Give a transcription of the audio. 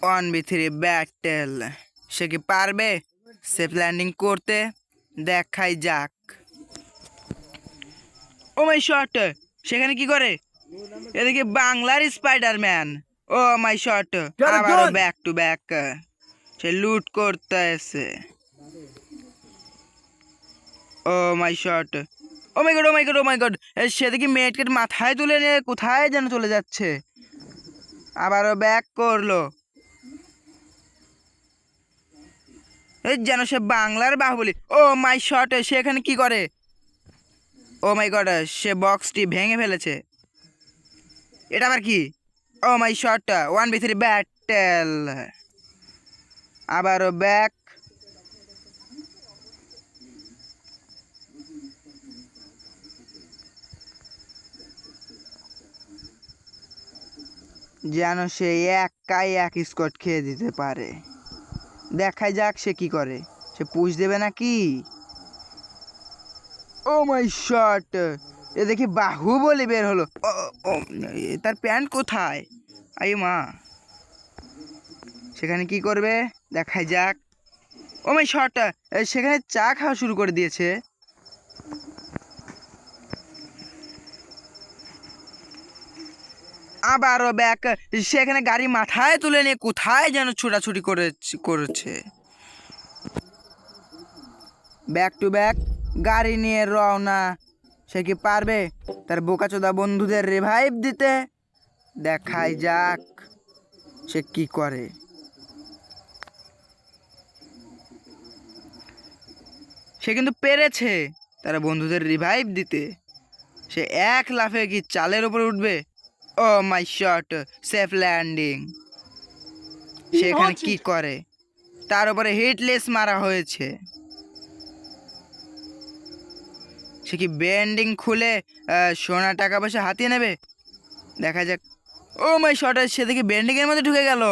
1v3 battle. সে কি পারবে safe landing করতে? দেখাই যাক। ও মাই শট, সেখানে কি করে? এদিকে বাংলার স্পাইডারম্যান। ও মাই শট, আবারও ব্যাক টু ব্যাক। সে লুট করতে এসে। ও মাই শট, ও মাই গড, ও মাই গড, ও মাই গড। সে দেখি মেটকেট মাথায় তুলে নিয়ে কোথায় যেন চলে যাচ্ছে। আবারও ব্যাক করলো। যেন সে বাংলার বাহুবলী। ও মাই শট, সে এখানে কি করে? ও মাই গড, সে বক্সটি ভেঙে ফেলেছে। এটা আবার কি? ও মাই শট, 1v3 ব্যাটেল। আবারও ব্যাক। যেন সে একাই এক স্কট খেয়ে দিতে পারে। দেখাই যাক সে কি করে। সে পুশ দেবে নাকি? ও মাই শট, এ দেখি বাহুবলী বের হলো। ও, তার প্যান্ট কোথায়? আই মা, সেখানে কি করবে? দেখাই যাক। ও মাই শট, সেখানে চা খাওয়া শুরু করে দিয়েছে। আবারও ব্যাক। সেখানে গাড়ি মাথায় তুলে নিয়ে কোথায় যেন ছোটাছুটি করেছে। ব্যাক টু ব্যাক গাড়ি নিয়ে রওনা। সে কি পারবে তার বোকাচোদা বন্ধুদের রিভাইভ দিতে? দেখাই যাক সে কি করে। সে কিন্তু পেরেছে তার বন্ধুদের রিভাইভ দিতে। সে এক লাফে কি চালের উপরে উঠবে? ও মাই শট, সেফ ল্যান্ডিং। সে এখানে কি করে? তার উপরে হিটলেস মারা হয়েছে। সে কি বেন্ডিং খুলে সোনা টাকা পয়সা হাতিয়ে নেবে? দেখা যাক। ও মাই শট, সে দেখি বেন্ডিং এর মধ্যে ঢুকে গেল।